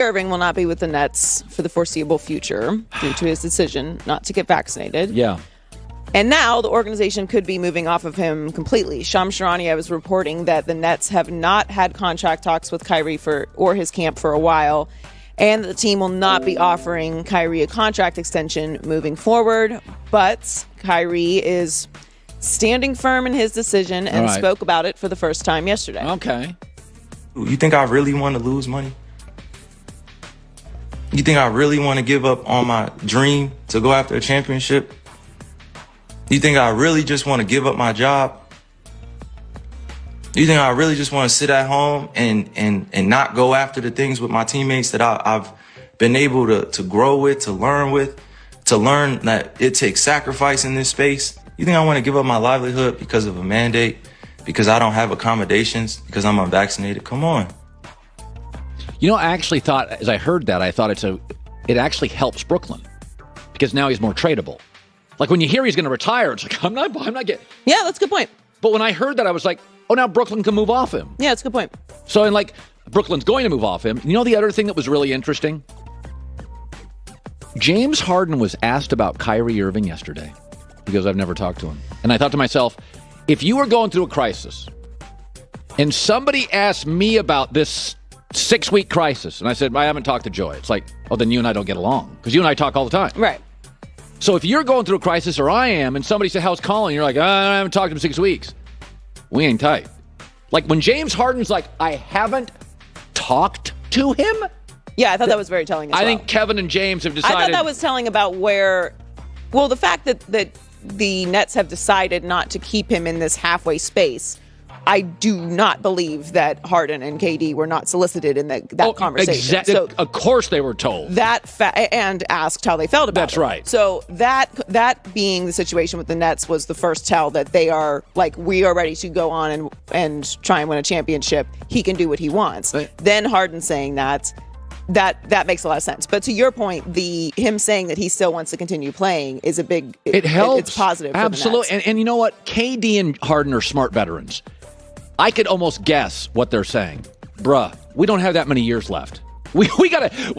Irving will not be with the Nets for the foreseeable future due to his decision not to get vaccinated. Yeah. And now the organization could be moving off of him completely. Shams Charania was reporting that the Nets have not had contract talks with Kyrie or his camp for a while, and the team will not be offering Kyrie a contract extension moving forward. But Kyrie is standing firm in his decision and spoke about it for the first time yesterday. Okay. You think I really want to lose money? You think I really want to give up on my dream to go after a championship? You think I really just want to give up my job? You think I really just want to sit at home and not go after the things with my teammates that I've been able to grow with, to learn that it takes sacrifice in this space? You think I want to give up my livelihood because of a mandate, because I don't have accommodations, because I'm unvaccinated? Come on. You know, I actually thought, as I heard that, I thought it actually helps Brooklyn because now he's more tradable. Like when you hear he's going to retire, it's like, I'm not getting. Yeah, that's a good point. But when I heard that, I was like, oh, now Brooklyn can move off him. Yeah, that's a good point. So, and like, Brooklyn's going to move off him. You know, the other thing that was really interesting? James Harden was asked about Kyrie Irving yesterday because I've never talked to him. And I thought to myself, if you were going through a crisis and somebody asked me about this 6-week crisis, and I said, I haven't talked to Joy. It's like, oh, then you and I don't get along because you and I talk all the time. Right. So if you're going through a crisis, or I am, and somebody said, how's Colin? You're like, I haven't talked to him in 6 weeks. We ain't tight. Like when James Harden's like, I haven't talked to him. Yeah, I thought that was very telling as well. I think Kevin and James have decided. I thought that was telling about the fact that the Nets have decided not to keep him in this halfway space. I do not believe that Harden and KD were not solicited in that conversation. So, of course they were told. And asked how they felt about it. That's right. So that being the situation with the Nets was the first tell that they are like, we are ready to go on and try and win a championship. He can do what he wants. Right. Then Harden saying that makes a lot of sense. But to your point, him saying that he still wants to continue playing is a big. It helps. It's positive. Absolutely. For the Nets. And you know what? KD and Harden are smart veterans. I could almost guess what they're saying. Bruh, we don't have that many years left. We're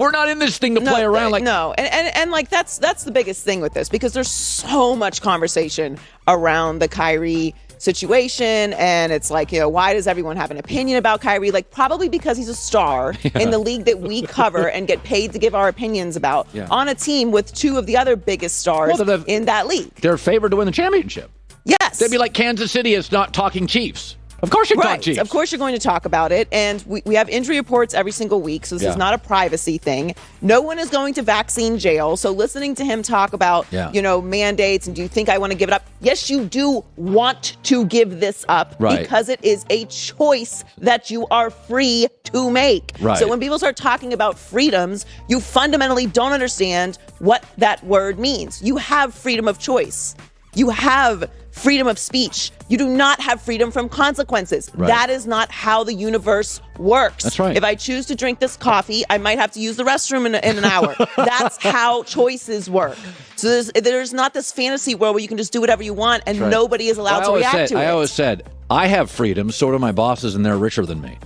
not in this thing to play around. And like that's the biggest thing with this, because there's so much conversation around the Kyrie situation, and it's like, why does everyone have an opinion about Kyrie? Like, probably because he's a star in the league that we cover and get paid to give our opinions about on a team with two of the other biggest stars in that league. They're favored to win the championship. Yes. They'd be like Kansas City is not talking Chiefs. Of course you talk Chiefs. Of course you're going to talk about it. And we have injury reports every single week, so this is not a privacy thing. No one is going to vaccine jail. So listening to him talk about, mandates and do you think I want to give it up? Yes, you do want to give this up because it is a choice that you are free to make. Right. So when people start talking about freedoms, you fundamentally don't understand what that word means. You have freedom of choice. You have freedom of speech. You do not have freedom from consequences. Right. That is not how the universe works. That's right. If I choose to drink this coffee, I might have to use the restroom in an hour. That's how choices work. So there's not this fantasy world where you can just do whatever you want and nobody is allowed to react to it. I always said, I have freedom, so do my bosses, and they're richer than me.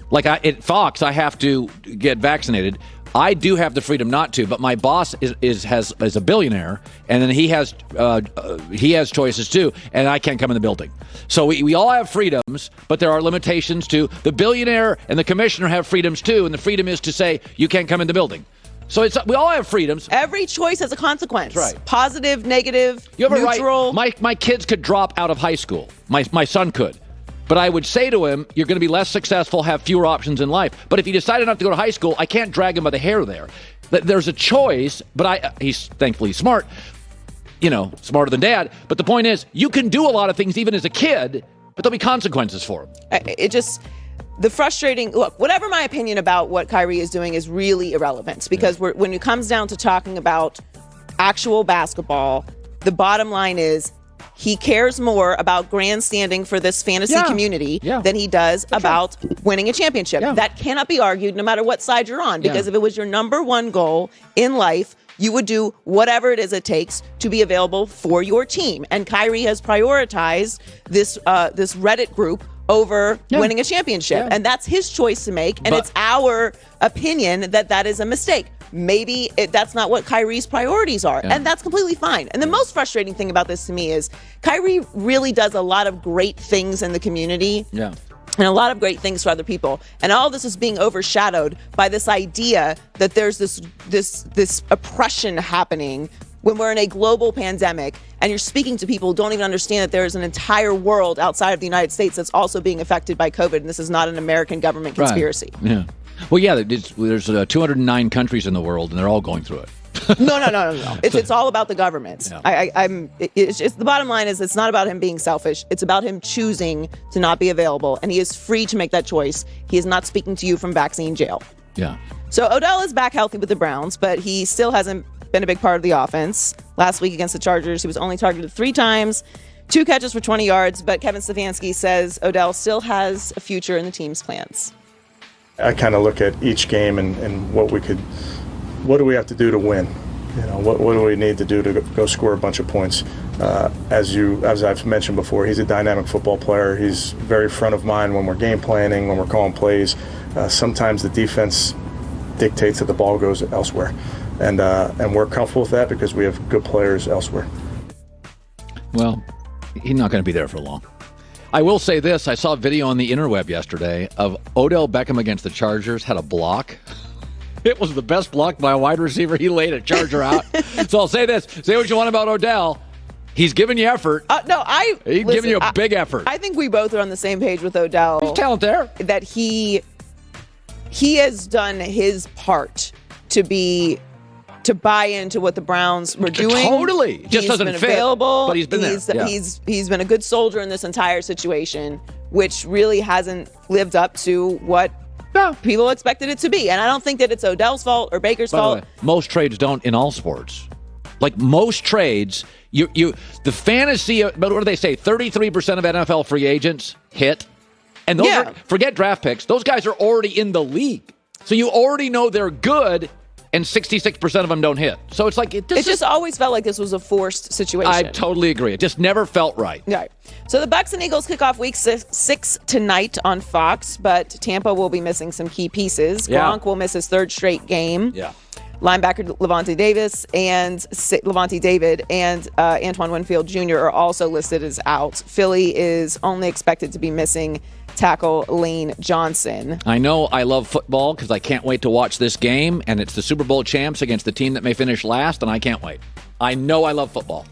Like at Fox, I have to get vaccinated. I do have the freedom not to, but my boss is a billionaire, and then he has choices too, and I can't come in the building. So we all have freedoms, but there are limitations too. The billionaire and the commissioner have freedoms too, and the freedom is to say you can't come in the building. So we all have freedoms. Every choice has a consequence. That's right. Positive, negative, you have neutral. Right. My kids could drop out of high school. My son could. But I would say to him, you're going to be less successful, have fewer options in life. But if he decided not to go to high school, I can't drag him by the hair there. There's a choice, but he's thankfully smart, smarter than dad. But the point is, you can do a lot of things even as a kid, but there'll be consequences for him. Look, whatever my opinion about what Kyrie is doing is really irrelevant, because when it comes down to talking about actual basketball, the bottom line is, he cares more about grandstanding for this fantasy community than he does about winning a championship. Yeah. That cannot be argued no matter what side you're on, because if it was your number one goal in life, you would do whatever it is it takes to be available for your team. And Kyrie has prioritized this Reddit group over winning a championship. Yeah. And that's his choice to make. And But- it's our opinion that that is a mistake. Maybe that's not what Kyrie's priorities are. Yeah. And that's completely fine. And the most frustrating thing about this to me is Kyrie really does a lot of great things in the community. Yeah. And a lot of great things for other people. And all this is being overshadowed by this idea that there's this oppression happening when we're in a global pandemic and you're speaking to people who don't even understand that there's an entire world outside of the United States that's also being affected by COVID. And this is not an American government conspiracy. Right. Yeah. Well, yeah, there's 209 countries in the world, and they're all going through it. No. It's all about the governments. Yeah. It's just, the bottom line is it's not about him being selfish. It's about him choosing to not be available, and he is free to make that choice. He is not speaking to you from vaccine jail. Yeah. So Odell is back healthy with the Browns, but he still hasn't been a big part of the offense. Last week against the Chargers, he was only targeted 3 times, 2 catches for 20 yards, but Kevin Stefanski says Odell still has a future in the team's plans. I kind of look at each game and what do we have to do to win? You know, what do we need to do to go score a bunch of points? As I've mentioned before, he's a dynamic football player. He's very front of mind when we're game planning, when we're calling plays. Sometimes the defense dictates that the ball goes elsewhere, and we're comfortable with that because we have good players elsewhere. Well, he's not going to be there for long. I will say this. I saw a video on the interweb yesterday of Odell Beckham against the Chargers, had a block. It was the best block by a wide receiver. He laid a Charger out. So I'll say this. Say what you want about Odell. He's giving you effort. He's giving you a big effort. I think we both are on the same page with Odell. There's talent there. That he has done his part to buy into what the Browns were doing. Totally. Just He's doesn't been fit, available. but he's been there. Yeah. He's been a good soldier in this entire situation, which really hasn't lived up to what people expected it to be. And I don't think that it's Odell's fault or Baker's By the fault. way, most trades don't in all sports. Like most trades, the fantasy, but what do they say? 33% of NFL free agents hit. And those are, forget draft picks. Those guys are already in the league. So you already know they're good, and 66% of them don't hit. So it's like, it just always felt like this was a forced situation. I totally agree. It just never felt right. Right. So the Bucs and Eagles kick off week 6 tonight on Fox, but Tampa will be missing some key pieces. Yeah. Gronk will miss his 3rd straight game. Yeah. Linebacker Levante David and Antoine Winfield Jr. are also listed as out. Philly is only expected to be missing tackle Lane Johnson. I know I love football because I can't wait to watch this game, and it's the Super Bowl champs against the team that may finish last, and I can't wait. I know I love football.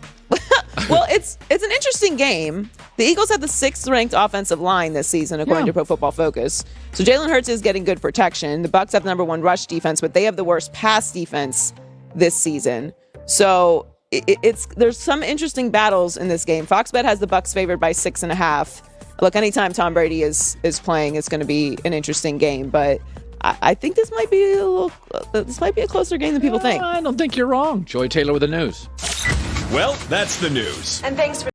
Well, it's an interesting game. The Eagles have the 6th ranked offensive line this season, according to Pro Football Focus. So Jalen Hurts is getting good protection. The Bucs have the number 1 rush defense, but they have the worst pass defense this season. So there's some interesting battles in this game. Fox Bet has the Bucs favored by 6.5. Look, anytime Tom Brady is playing, it's going to be an interesting game. But I think this might be a closer game than people think. I don't think you're wrong. Joy Taylor with the news. Well, that's the news. And thanks for